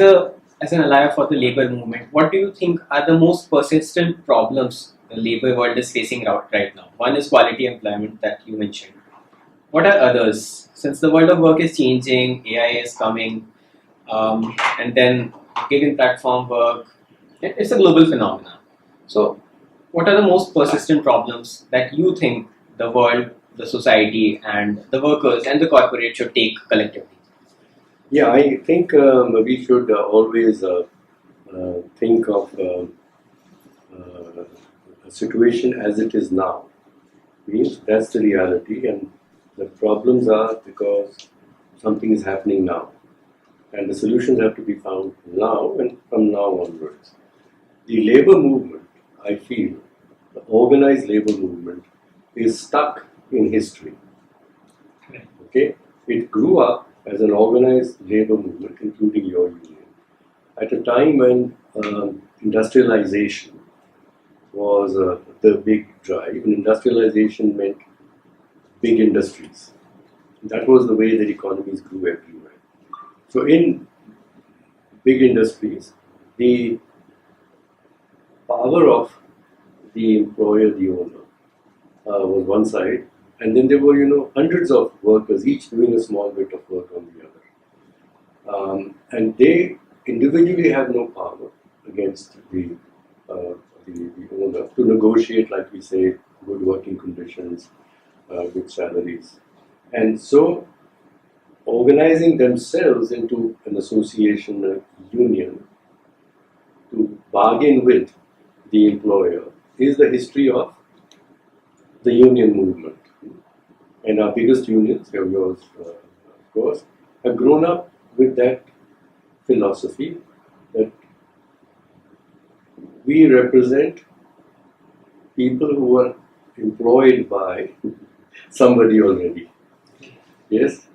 as an ally for the labor movement, what do you think are the most persistent problems the labor world is facing right now? One is quality employment that you mentioned. What are others? Since the world of work is changing, AI is coming, and then gig and platform work, it's a global phenomenon. So, what are the most persistent problems that you think the world, the society, and the workers and the corporate should take collectively? Yeah, I think we should always think of a situation as it is now. Means that's the reality, and the problems are because something is happening now, and the solutions have to be found now and from now onwards. The labor movement, I feel, the organized labor movement, is stuck in history. Okay, it grew up as an organized labor movement, including your union, at a time when industrialization was the big drive, and industrialization meant big industries. That was the way that economies grew everywhere. So in big industries, the power of the employer, the owner, was one side, and then there were, hundreds of workers, each doing a small bit of work on the other. And they individually have no power against the owner to negotiate, like we say, good working conditions, good salaries. And so, organizing themselves into an association, a union, to bargain with the employer is the history of the union movement. And our biggest unions, yours, of course, have grown up with that philosophy that we represent people who are employed by somebody already. Yes?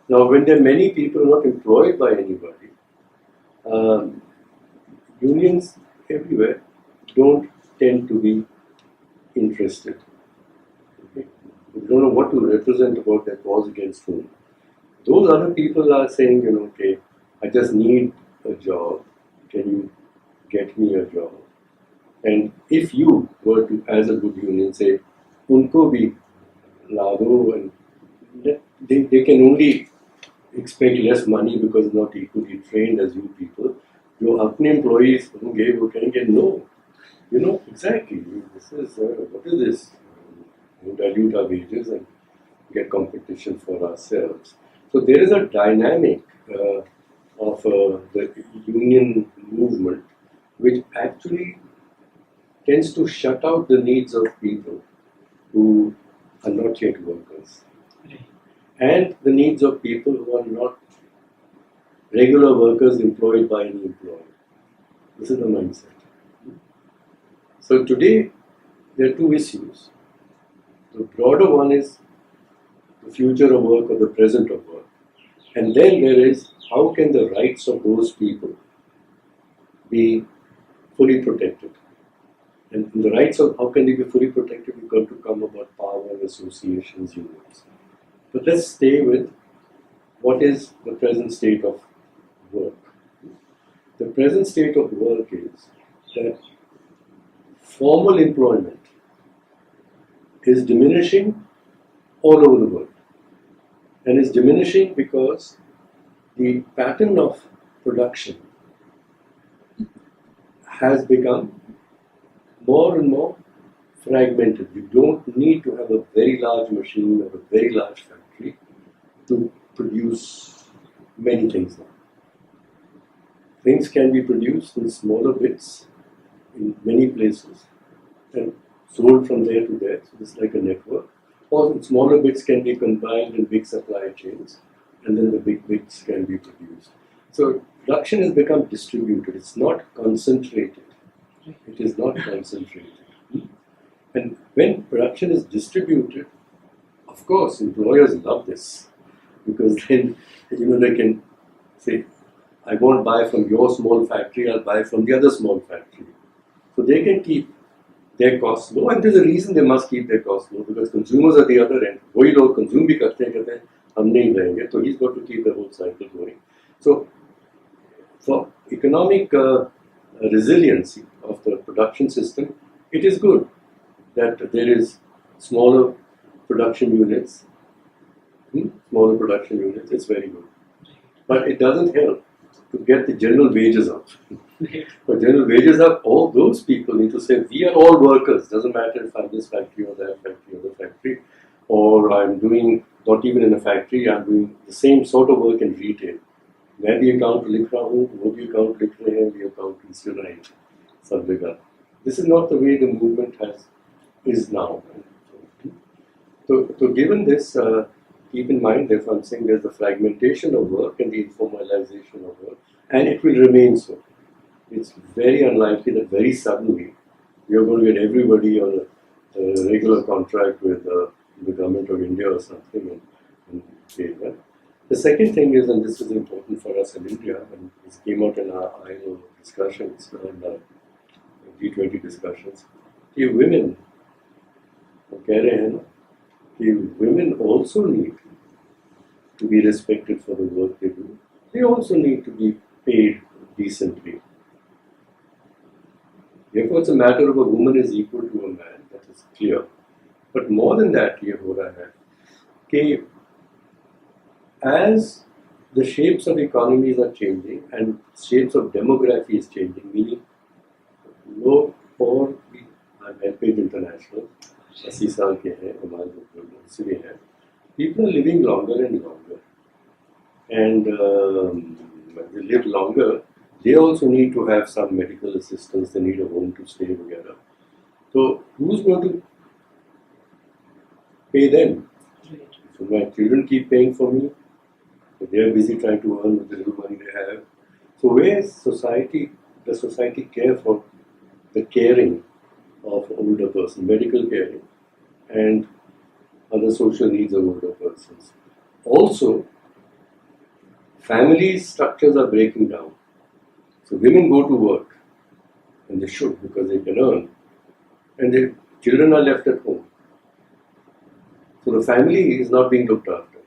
Now, when there are many people not employed by anybody, unions everywhere don't tend to be interested. Okay? We don't know what to represent about their cause against whom. Those other people are saying, okay, I just need a job. Can you get me a job? And if you were to, as a good union, say, unko bhi la do, and they can only expect less money because not equally trained as you people. Your apne employees who gave who can get no. Exactly. This is what is this? We dilute our wages and get competition for ourselves. So there is a dynamic of the union movement which actually tends to shut out the needs of people who are not yet workers, and the needs of people who are not regular workers employed by any employer. This is the mindset. So today, there are two issues. The broader one is the future of work or the present of work. And then there is how can the rights of those people be fully protected. And the rights of how can they be fully protected, we've got to come about power, associations, unions. But let's stay with what is the present state of work. The present state of work is that formal employment is diminishing all over the world. And it's diminishing because the pattern of production has become more and more fragmented. You don't need to have a very large machine or a very large factory to produce many things now. Things can be produced in smaller bits in many places and sold from there to there. So it's like a network. Or smaller bits can be combined in big supply chains, and then the big bits can be produced. So production has become distributed. It's not concentrated. It is not concentrated. And when production is distributed, of course, employers love this, because then they can say, I won't buy from your small factory, I'll buy from the other small factory. So they can keep their costs low, and there's a reason they must keep their costs low, because consumers are the other end. वही लोग consume भी करते हैं, हम नहीं रहेंगे, so he's got to keep the whole cycle going. So for economic resiliency of the production system, it is good that there is smaller production units. Smaller production units, it's very good. But it doesn't help to get the general wages up. For general wages up, all those people need to say, we are all workers. Doesn't matter if I'm this factory or that factory or the factory, or I'm doing, not even in a factory, I'm doing the same sort of work in retail. मैं भी account लिख रहा हूँ, वो भी account लिख रहे हैं, ये अकाउंट इंस्टीट्यूट सब जगह. This is not the way the movement is now. So given this, keep in mind, therefore I'm saying there's the fragmentation of work and the informalization of work, and it will remain so. It's very unlikely that very suddenly you're going to get everybody on a regular contract with the government of India or something and pay that. The second thing is, and this is important for us in India, and this came out in our ILO discussions and G20 discussions, कि women, वो कह रहे हैं ना, कि women also need to be respected for the work they do. They also need to be paid decently. Therefore, it's a matter of a woman is equal to a man, that is clear. But more than that, ये हो रहा है कि as the shapes of economies are changing and shapes of demography is changing, meaning लोग और भी HelpAge international 80 साल के हैं, हमारे दूसरे हैं, people are living longer and longer, and when they live longer, they also need to have some medical assistance, they need a home to stay together. So who's going to pay them? So my children keep paying for me, but they are busy trying to earn with the little money they have. So where does society care for the caring of older person, medical caring, and other social needs of older persons? Also, family structures are breaking down. So women go to work, and they should because they can earn, and their children are left at home. So the family is not being looked after.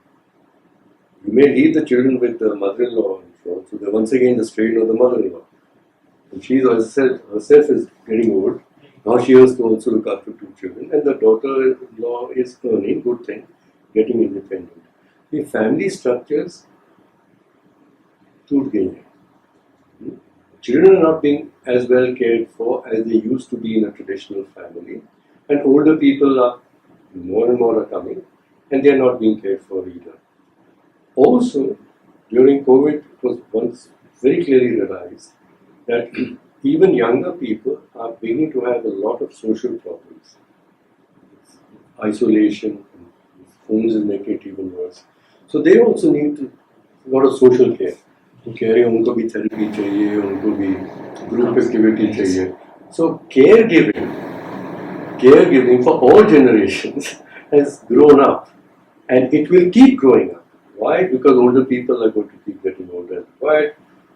You may leave the children with the mother-in-law, so they're once again the strain of the mother-in-law. And she herself is getting old. Now she has to also look after 2 children, and the daughter-in-law is earning, good thing, getting independent. The family structures टूट गई हैं. Children are not being as well cared for as they used to be in a traditional family, and older people are more and more are coming, and they are not being cared for either. Also, during COVID, it was once very clearly realized that even younger people are beginning to have a lot of social problems. Isolation, phones is making it even worse. So they also need a lot of social care. तो कह रहे हैं उनको भी therapy चाहिए, उनको भी group activity चाहिए. So caregiving for all generations has grown up, and it will keep growing up. Why? Because older people are going to keep getting older. Why?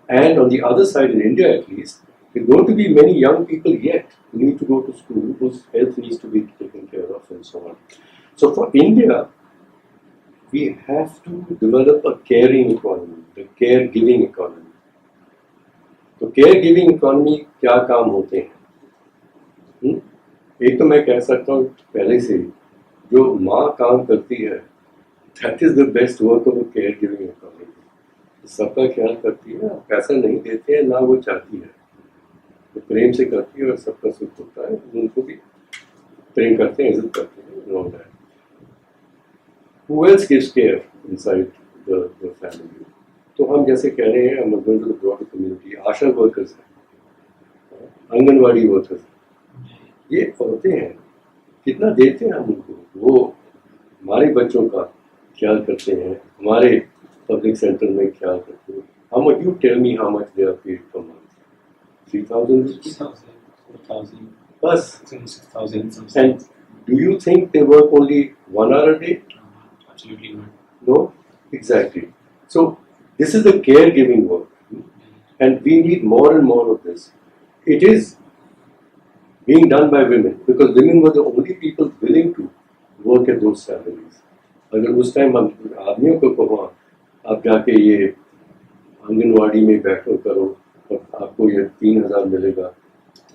And on the other side, in India at least, there are going to be many young people yet who need to go to school, whose health needs to be taken care of, and so on. So for India, we have to develop a caring economy, the caregiving economy. तो caregiving economy क्या काम होते हैं? एक तो मैं कह सकता हूँ पहले से जो माँ काम करती है, that is the best work of a caregiving economy. सबका ख्याल करती है, पैसा नहीं देते हैं ना वो चाहती है, वो प्रेम से करती है और सबका सुख होता है, उनको भी प्रेम करते हैं, इज्जत करते हैं, and all that. Who else gives care inside the family? तो हम जैसे कह रहे हैं, हम going to the broader community, Asha workers हैं, आंगनवाड़ी वर्कर्स हैं, ये औरतें हैं, कितना देते हैं हम उनको, वो हमारे बच्चों का ख्याल करते हैं, हमारे पब्लिक सेंटर में ख्याल करते हैं. How much? You tell me how much they are paid per month? 3,000 rupees? 4,000. Plus 6,000. And do you think they work only 1 hour a day? Absolutely not. No? Exactly. So this is the caregiving work, and we need more and more of this. It is being done by women because women were the only people willing to work at those salaries. अगर उस time हम आदमियों को कहो आप जाके ये आंगनवाड़ी में बैठो करो और आपको ये 3,000 मिलेगा,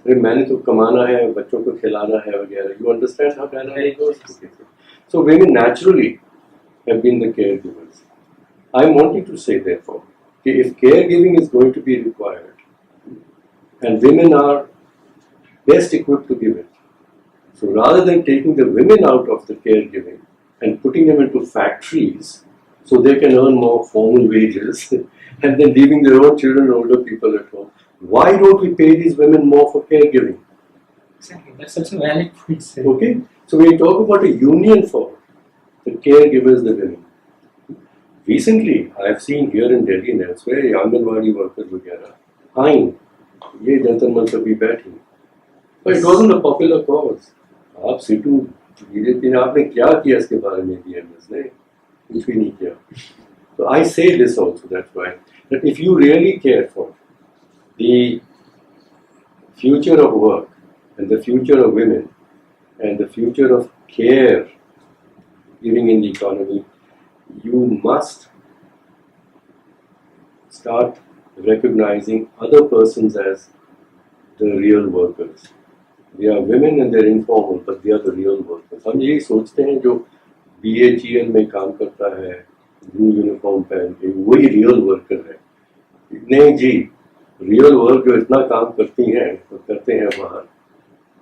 अरे मैंने तो कमाना है, बच्चों को खिलाना है वगैरह. You understand how dynamic goes? So women naturally have been the caregivers. I'm wanting to say therefore, if caregiving is going to be required, and women are best equipped to give it, so rather than taking the women out of the caregiving and putting them into factories so they can earn more formal wages and then leaving their own children and older people at home, why don't we pay these women more for caregiving? Exactly, that's such a valid point, sir. Okay, so when you talk about a union for the caregivers, the women, recently I have seen here in Delhi and elsewhere, Anganwadi workers वगैरह fine, ये जनता मंच पे बैठी, but it wasn't a popular cause. आप situ BJP ने आपने क्या किया इसके बारे में बीएमएस ने कुछ भी नहीं किया. So I say this also, that's why, that if you really care for the future of work and the future of women and the future of care giving in the economy, you must start recognizing other persons as the real workers. They are women and they're informal, but they are the real workers. हम यही सोचते हैं जो BHEL में काम करता है blue uniform पहन के वही रियल वर्कर है. नहीं जी, रियल वर्क जो इतना काम करती हैं और करते हैं बाहर,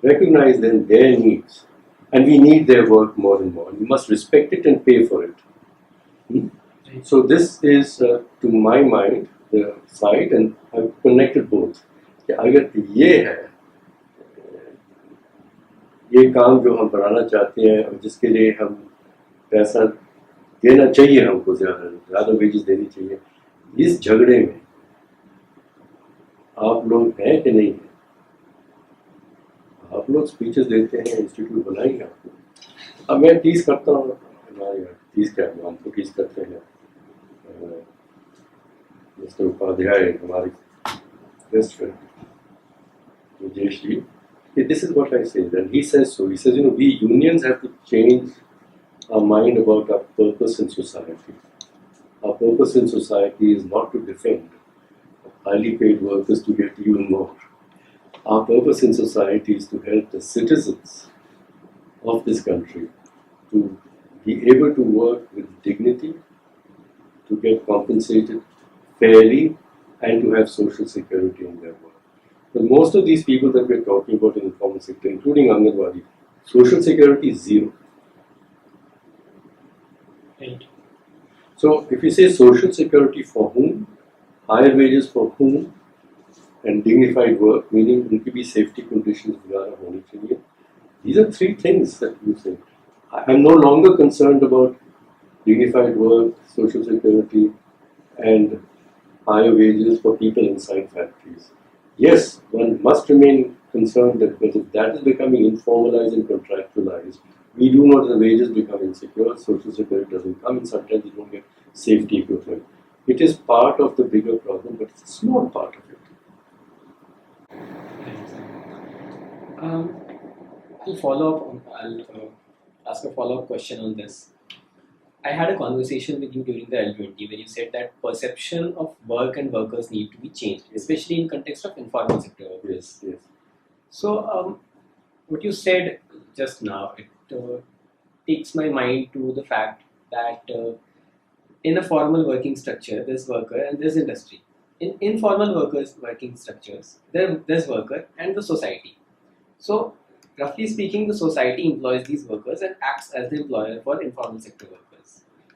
recognize them, their needs, and we need their work more and more. You must respect it and pay for it. So this is, to my mind, the side, and I've connected both. कि अगर ये है, ये काम जो हम बढ़ाना चाहते हैं और जिसके लिए हम पैसा देना चाहिए, हमको ज़्यादा वेजेस देनी चाहिए, इस झगड़े में आप लोग हैं कि नहीं हैं? आप लोग स्पीचेस देते हैं, इंस्टीट्यूट बनाएंगे आपको. अब मैं टीज करता हूँ, टीज क्या हम तो टीज करते हैं. मिस्टर उपाध्याय हमारे best friend Jayashri, this is what I say, and he says so. He says, we unions have to change our mind about our purpose in society. Our purpose in society is not to defend highly paid workers to get even more. Our purpose in society is to help the citizens of this country to be able to work with dignity, to get compensated fairly, and to have social security in their work. But most of these people that we're talking about in the informal sector, including Anganwadi, social security is zero. Right. So if you say social security for whom, higher wages for whom, and dignified work, meaning उनकी भी safety conditions वगैरह होनी चाहिए. These are three things that you say. I am no longer concerned about dignified work, social security, and higher wages for people inside factories. Yes, one must remain concerned that because if that is becoming informalized and contractualized, we do know that the wages become insecure, social security doesn't come, and sometimes you don't get safety equipment. It is part of the bigger problem, but it's a small part of it. I'll follow up. I'll ask a follow-up question on this. I had a conversation with you during the L20 where you said that perception of work and workers need to be changed, especially in context of informal sector workers. Yes. So, what you said just now, it takes my mind to the fact that in a formal working structure, there's worker and there's industry. In informal working structures, there's worker and the society. So, roughly speaking, the society employs these workers and acts as the employer for informal sector workers.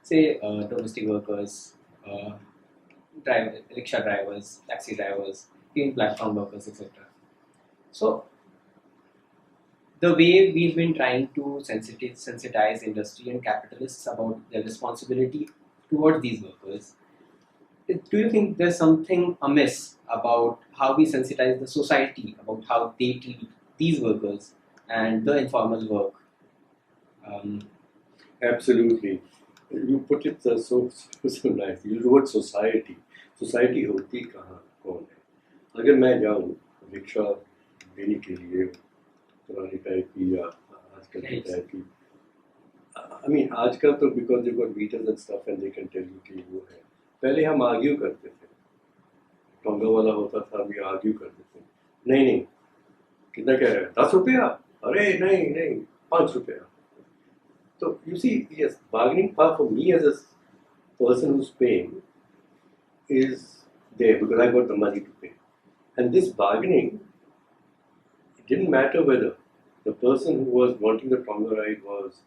Say domestic workers, rickshaw drivers, taxi drivers, even platform workers, etc. So, the way we've been trying to sensitize industry and capitalists about their responsibility towards these workers, do you think there's something amiss about how we sensitize the society about how they treat these workers and the informal work? Absolutely. You put it so nice. You use the word society. Society होती कहाँ कौन है? अगर मैं जाऊँ rickshaw देने के लिए पुरानी टाइप की या आजकल की टाइप की, I mean आजकल तो because they got meters and stuff and they can tell you कि वो है. पहले हम आर्ग्यू करते थे टोंगा वाला होता था, we argue करते थे, नहीं कितना कह रहे हैं, 10 रुपया, अरे नहीं 5 रुपया. So you see, yes, bargaining power for me as a person who's paying is there because I got the money to pay. And this bargaining, it didn't matter whether the person who was wanting the Tonga ride was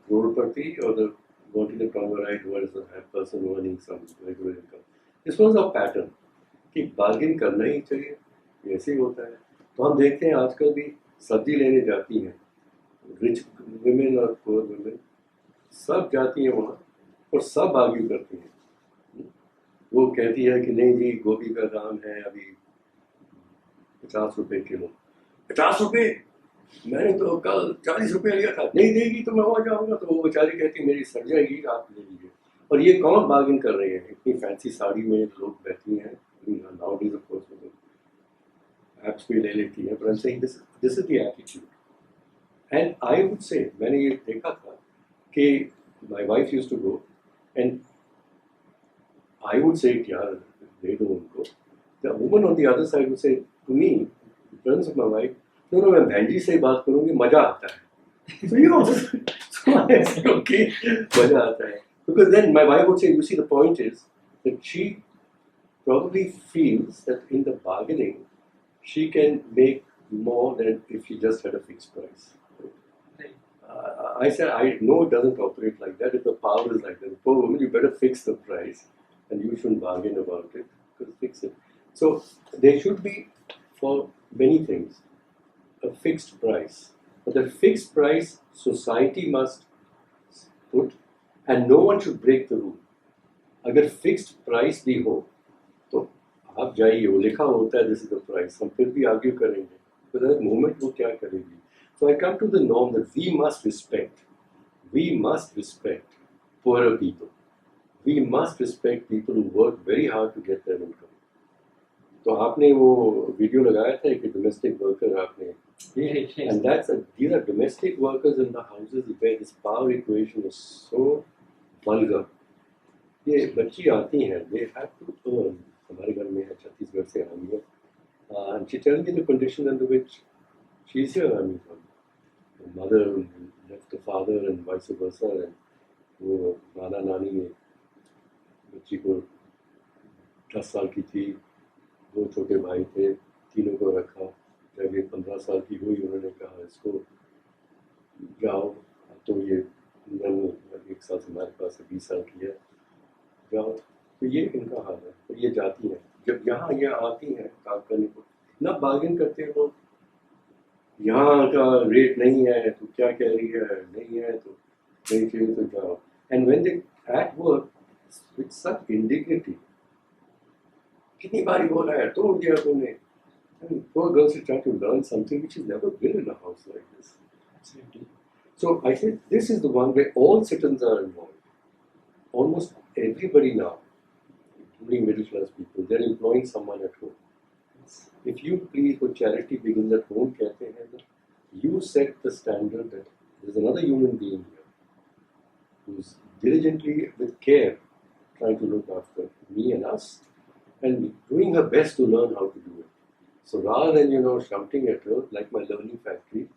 crorepati or the wanting the Tonga ride was a person earning some regular income. This was a pattern कि bargain करना ही चाहिए, ऐसे ही होता है. तो हम देखते हैं आजकल भी सब्जी लेने जाती हैं, रिच women और poor women सब जाती हैं वहाँ और सब आर्ग्यू करती हैं. वो कहती है कि नहीं जी गोभी का दाम है अभी 50 रुपए किलो. 50 रुपए, मैंने तो कल 40 रुपए लिया था, नहीं देगी तो मैं वहाँ जाऊँगा. तो वो बेचारी कहती मेरी सड़ जाएगी, आप ले लीजिए. और ये कौन बार्गेन कर रहे हैं? इतनी फैंसी साड़ी में लोग बैठी हैं. Nowadays of course एप्स पे ले लेती है. But I'm saying this is the attitude. And I would say, मैंने ये देखा था कि my wife used to go and I would say यार दे दो उनको. The woman on the other side would say to me, in terms of my wife, no, मैं बहन जी से बात करूँगी, मजा आता है. So you know, so I said okay, मजा आता है. Because then my wife would say, you see the point is that she probably feels that in the bargaining she can make more than if she just had a fixed price. I said, I know it doesn't operate like that. If the power is like that, poor woman, you better fix the price and you shouldn't bargain about it. Because fix it. So there should be, for many things, a fixed price. But the fixed price society must put and no one should break the rule. अगर fixed price भी हो तो आप जाइए, वो लिखा होता है this is the price, हम फिर भी argue करेंगे. तो that moment वो क्या करेगी? So I come to the norm that we must respect poorer people. We must respect people who work very hard to get their income. तो आपने वो वीडियो लगाया था कि domestic worker आपने, and these are domestic workers in the houses where this power equation is so vulgar. ये बच्ची आती हैं, they have to earn. हमारे घर में है, छत्तीसगढ़ से आई है, and she tells me the condition under which she is here. I mean, the mother left the father and vice versa, and वो नाना नानी ने बच्ची को 10 साल की थी, 2 छोटे भाई थे, तीनों को रखा. जब ये 15 साल की हुई उन्होंने कहा इसको जाओ, तो ये 1 साल से हमारे पास 20 साल की है, जाओ. तो ये इनका हाल है. तो ये जाती हैं, जब यहाँ ये आती हैं काम करने को, ना बार्गेन करते हैं लोग, यहाँ का रेट नहीं है तो क्या कह रही है, नहीं है तो नहीं चाहिए तो जाओ. And when they at work with such indignity, कितनी बारी बोला है, तोड़ दिया तुमने. Poor girls are trying to learn something which has never been in a house like this. Absolutely. So I think this is the one where all citizens are involved. Almost everybody now, including middle class people, they're employing someone at home. If you please, what charity begins at home, कहते हैं ना, you set the standard that there's another human being here who's diligently, with care, trying to look after me and us, and doing her best to learn how to do it. So rather than shouting at her like my learning factory,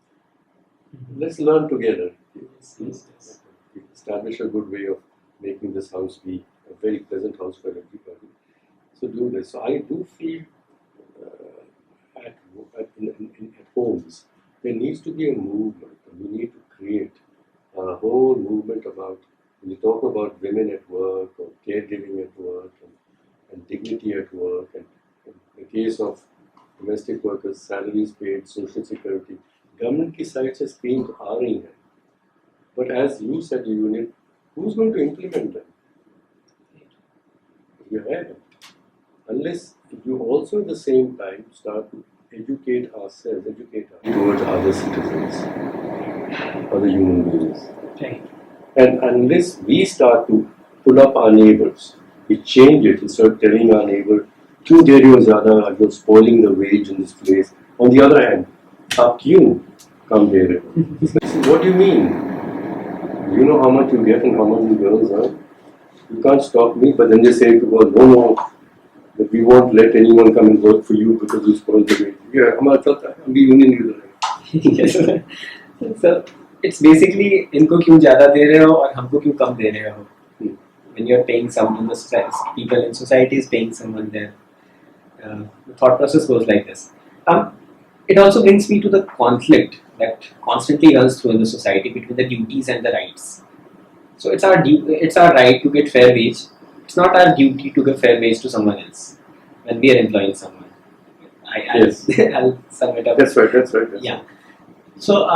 let's learn together. Yes. Establish a good way of making this house be a very pleasant house for everybody. So do this. So I do feel at homes there needs to be a movement. We need to create a whole movement about, when you talk about women at work or caregiving at work and dignity at work, and in the case of domestic workers, salaries paid, social security, government की side से schemes आ रही हैं. But as you said, unit, who's going to implement them? You haven't. Unless you also at the same time start to educate ourselves, towards other citizens, other human beings. Right. And unless we start to pull up our neighbors, we change it and start telling our neighbor, क्यों दे रहे हो ज़्यादा, you're spoiling the wage in this place. On the other hand, आप क्यों कम दे रहे हो? What do you mean? You know how much you get and how much you girls earn. You can't stop me, but then they say to God, no, that we won't let anyone come and work for you because you spoil the wage. Yeah, हमारा चलता है, हम भी union leader हैं. Yes. So it's basically इनको क्यों ज़्यादा दे रहे हो और हमको क्यों कम दे रहे हो? When you're paying someone, the people in society is paying someone there. The thought process goes like this. It also brings me to the conflict that constantly runs through in the society between the duties and the rights. So it's our right to get fair wage. It's not our duty to give fair wage to someone else when we are employing someone. Yes. I'll sum it up. That's right. That's right. Yeah. So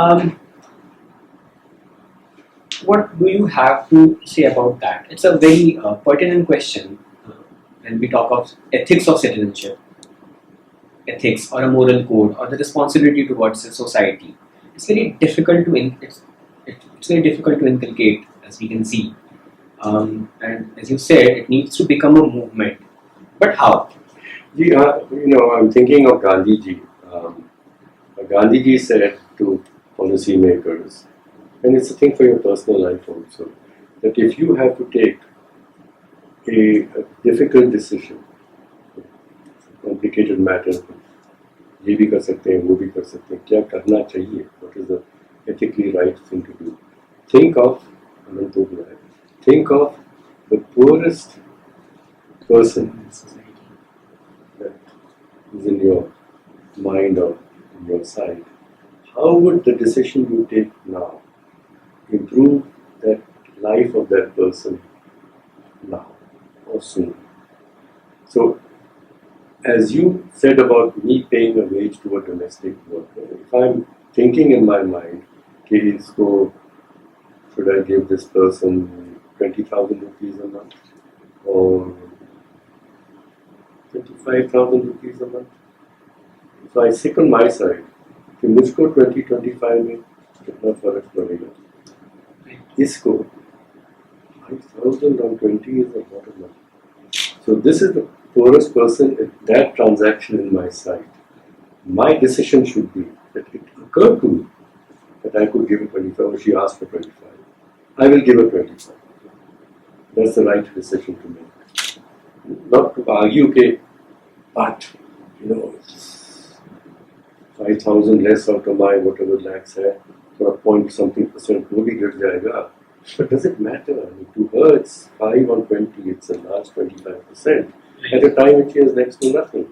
what do you have to say about that? It's a very pertinent question when we talk of ethics of citizenship, ethics or a moral code or the responsibility towards the society. It's very difficult to it's very difficult to inculcate, as we can see. And as you said, it needs to become a movement. But how? I'm thinking of Gandhi Ji. Gandhi Ji said to policymakers, and it's a thing for your personal life also, that if you have to take a difficult decision, complicated matter, ये भी कर सकते हैं, वो भी कर सकते हैं, क्या करना चाहिए, what is the ethically right thing to do? Think of the poorest person that is in your mind or in your sight. How would the decision you take now improve that life of that person now or soon? So, as you said about me paying a wage to a domestic worker, if I'm thinking in my mind, okay, so should I give this person 20,000 rupees a month or 25,000 rupees a month? If I sit on my side, कि मुझको 20-25 में कितना फर्क पड़ेगा, इसको 5,000 on 20 is a lot of money. So this is the poorest person in that transaction in my sight. My decision should be that it occurred to me that I could give her 25, or she asked for 25. I will give her 25. That's the right decision to make. Not to argue, okay, but, 5,000 less out of my whatever lakhs hai, for a point something percent wo bhi गिर जाएगा. But does it matter? I mean, to her it's 5 on 20, it's a large 25%. At a time it has next to nothing.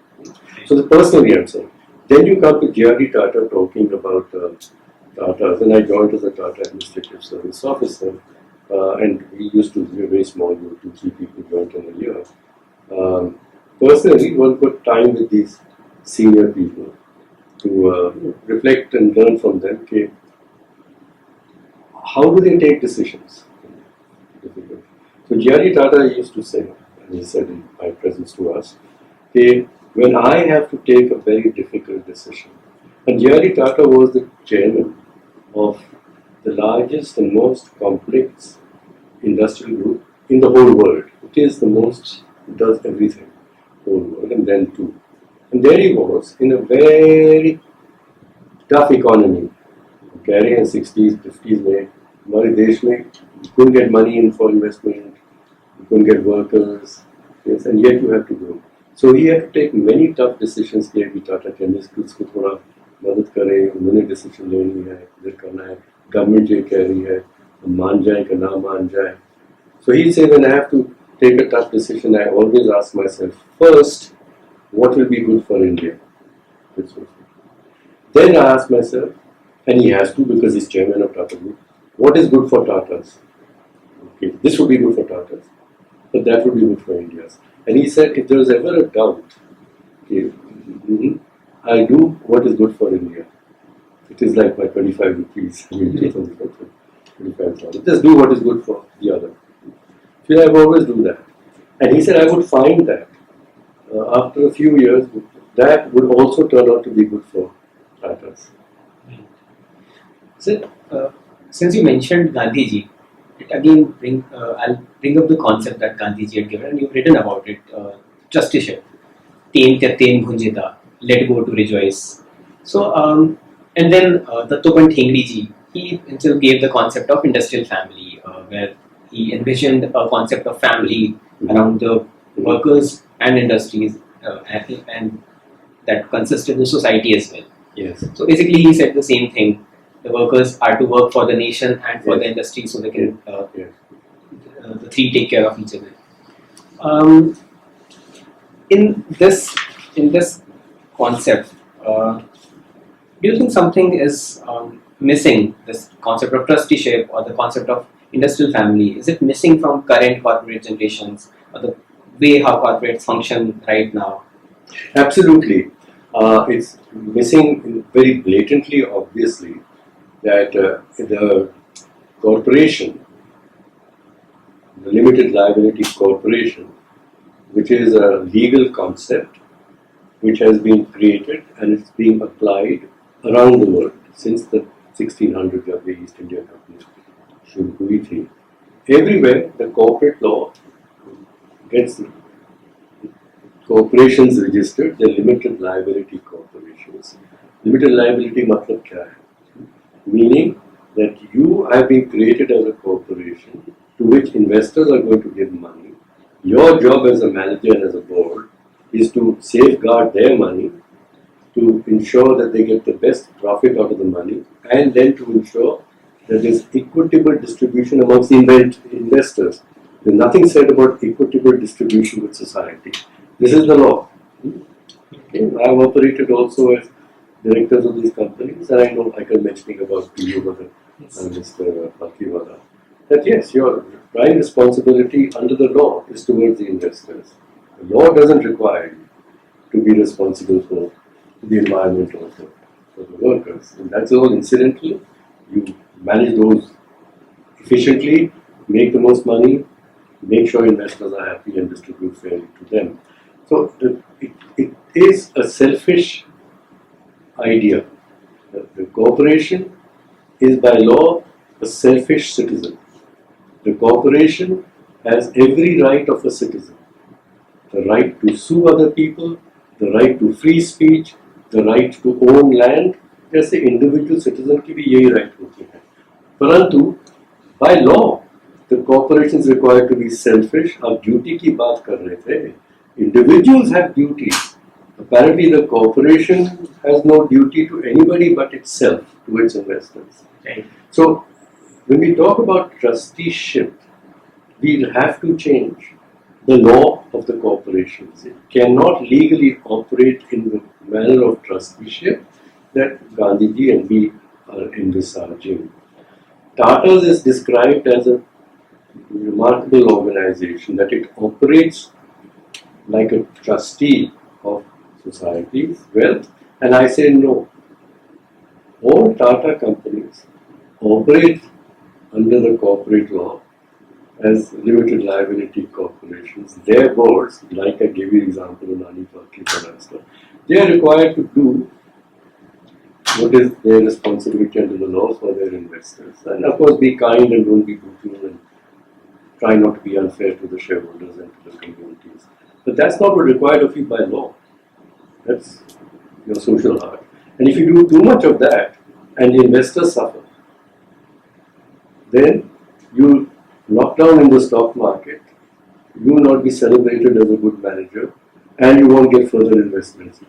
So the personally I'm saying. Then you come to J.R.D. Tata talking about Tatas, and I joined as a Tata Administrative Service Officer, and we used to be a very small group, 2-3 people joined in a year. Personally, one put time with these senior people to reflect and learn from them. Okay, how do they take decisions? Difficult. So J.R.D. Tata used to say, and he said in my presence to us, okay, when I have to take a very difficult decision, and J.R.D. Tata was the chairman of the largest and most complex industrial group in the whole world. It is the most, it does everything, whole world, and then too. And there he was in a very tough economy. कह रहे हैं 60s, 50s में हमारे देश में you couldn't get money in for investment, you couldn't get workers, yes, and yet you have to go. So he had to take many tough decisions कि अभी Tata chemicals को थोड़ा मदद करें, उन्होंने डिसीजन लेनी है, इधर करना है, गवर्नमेंट ये कह रही है, मान जाए कि ना मान जाए. So he said, when I have to take a tough decision, I always ask myself, first, what will be good for India? Then I ask myself, and he has to because he's chairman of Tata Group, what is good for Tatas? Okay, this would be good for Tatas, but that would be good for India. And he said, if there is ever a doubt, okay, I do what is good for India. It is like my 25 rupees. 25,000. Just do what is good for the other. So I always do that. And he said, I would find that after a few years, that would also turn out to be good for Tatas. So, since you mentioned Gandhi Ji, it again I'll bring up the concept that Gandhi Ji had given, and you've written about it. Trusteeship, Ten Ten Bhunjita, let go to rejoice. So, and then Dattopant Thengadi Ji, he himself gave the concept of industrial family, where he envisioned a concept of family around the workers and industries and that consist in the society as well. Yes. So basically, he said the same thing. The workers are to work for the nation and for Yes. the industry, so they can Yes. the three take care of each other. Um, in this concept, do you think something is missing? This concept of trusteeship or the concept of industrial family, is it missing from current corporate generations or the way how corporates function right now? Absolutely. It's missing very blatantly, obviously, that the corporation, the limited liability corporation, which is a legal concept which has been created and it's being applied around the world since the 1600s of the East India Company. Should we think? Everywhere the corporate law gets corporations registered, they're limited liability corporations. Limited liability matlab kya hai? Meaning that you have been created as a corporation to which investors are going to give money. Your job as a manager and as a board is to safeguard their money, to ensure that they get the best profit out of the money, and then to ensure that there's equitable distribution amongst the investors. There's nothing said about equitable distribution with society. This is the law. Okay. I've operated also as directors of these companies, and I know I can mention about to you, Mr. Pakiwala, that yes, your prime responsibility under the law is towards the investors. The law doesn't require you to be responsible for the environment or for the workers. And that's all incidental. You manage those efficiently, make the most money, make sure investors are happy and distribute fairly to them. So it is a selfish idea. The corporation is by law a selfish citizen. The corporation has every right of a citizen. The right to sue other people, the right to free speech, the right to own land. जैसे individual citizen की भी यही right होती है. परंतु by law the corporation is required to be selfish. अब duty की बात कर रहे थे. Individuals have duties. Apparently the corporation has no duty to anybody but itself, to its investors. Right. So when we talk about trusteeship, we'll have to change the law of the corporations. It cannot legally operate in the manner of trusteeship that Gandhi Ji and we are envisaging. Tata's is described as a remarkable organization, that it operates like a trustee of society's wealth, and I say no. All Tata companies operate under the corporate law as limited liability corporations. Their boards, like I gave you example of Nani Falki, they are required to do what is their responsibility under the law for their investors. And of course be kind and don't be brutal and try not to be unfair to the shareholders and to the communities. But that's not what required of you by law. That's your social heart. And if you do too much of that and the investors suffer, then you knock down in the stock market, you will not be celebrated as a good manager, and you won't get further investments.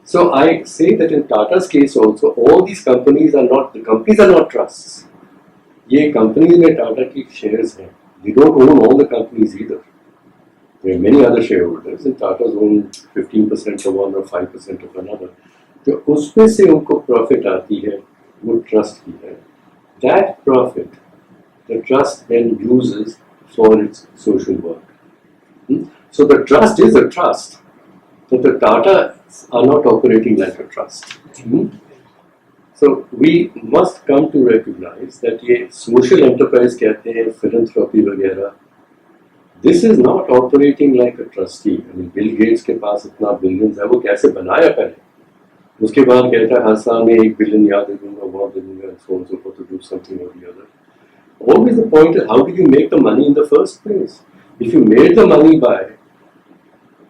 So I say that in Tata's case also, all these companies are not, the companies are not trusts. ये companies में Tata की shares हैं. They don't own all the companies either. There are many other shareholders, and Tata's own 15% of one or 5% of another. तो उसमें से उनको profit आती है, वो trust की है. That profit, the trust then uses for its social work. So the trust is a trust, but the Tatas are not operating like a trust. So we must come to recognize that ये social enterprise कहते हैं, philanthropy वगैरह, this is not operating like a trustee. I mean, Bill Gates के पास इतना billions है, वो कैसे बनाया पहले? उसके बाद कहता है हर साल में $1 billion याद दे दूंगा, वो दे दूंगा, and so on and so forth to do something or the other. Always the point is, how did you make the money in the first place? If you made the money by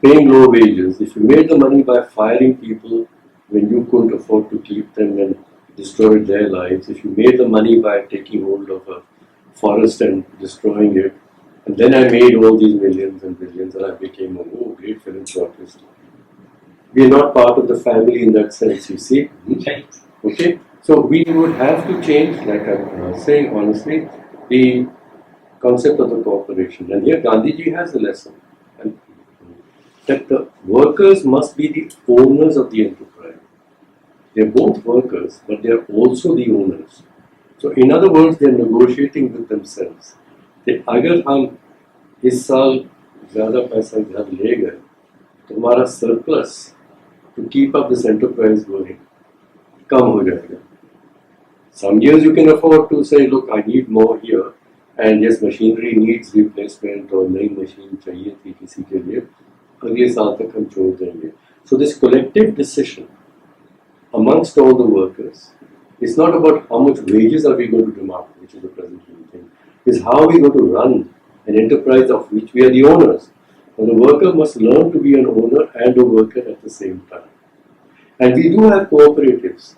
paying low wages, if you made the money by firing people when you couldn't afford to keep them and destroyed their lives, if you made the money by taking hold of a forest and destroying it, And then I made all these millions and billions and I became a great philanthropist. We are not part of the family in that sense, you see. Okay? So we would have to change, like I'm saying honestly, the concept of the corporation. And here Gandhi Ji has a lesson. And that the workers must be the owners of the enterprise. They're both workers, but they're also the owners. So in other words, they're negotiating with themselves. कि अगर हम इस साल ज़्यादा पैसा घर ले गए तो हमारा surplus to keep up this enterprise going कम हो जाएगा. Some years you can afford to say, look, I need more here, and yes, machinery needs replacement और नई machine चाहिए थी किसी के लिए, अगले साल तक हम छोड़ देंगे. So this collective decision amongst all the workers is not about how much wages are we going to demand, which is the present thing. Is how we going to run an enterprise of which we are the owners. And the worker must learn to be an owner and a worker at the same time. And we do have cooperatives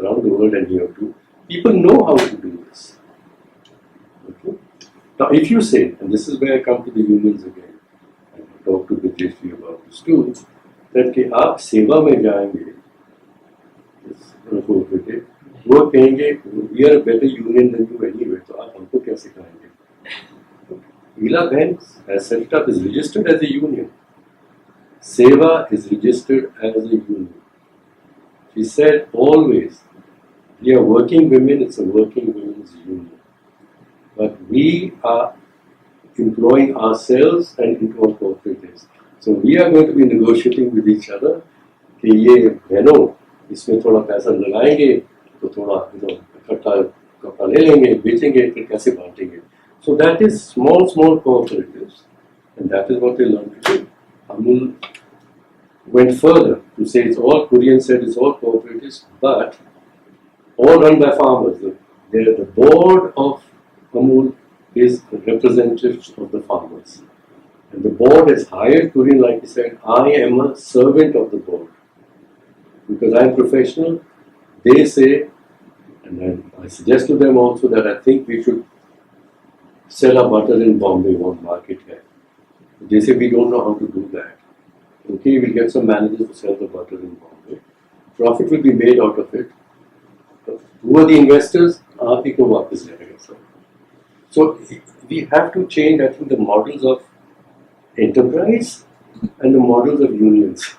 around the world and here too. People know how to do this. Okay? Now if you say, and this is where I come to the unions again, and I talk to Brijesh about this too, that कि आप सेवा में जाएंगे, cooperative, वो कहेंगे we are a better union than you anyway, तो आप हमको क्या सिखाएंगे? Ila Bank has set it up, is registered as a union. Seva is registered as a union. She said always, we are working women, it's a working women's union. But we are employing ourselves and into our cooperatives. So we are going to be negotiating with each other कि ये बहनों इसमें थोड़ा पैसा लगाएंगे तो थोड़ा इकट्ठा कपड़ा ले लेंगे बेचेंगे फिर कैसे बांटेंगे. So that is small cooperatives, and that is what they learn to do. Amul went further to say it's all, Kurian said it's all cooperatives, but all run by farmers. The board of Amul is representatives of the farmers. And the board has hired Kurian, like he said, I am a servant of the board. Because I am professional, they say, and I suggest to them also that I think we should sell our butter in Bombay, one market here. They say we don't know how to do that. Okay, we'll get some managers to sell the butter in Bombay. Profit will be made out of it. Who are the investors? आप ही को वापस जाएगा सब. So we have to change, I think, the models of enterprise and the models of unions.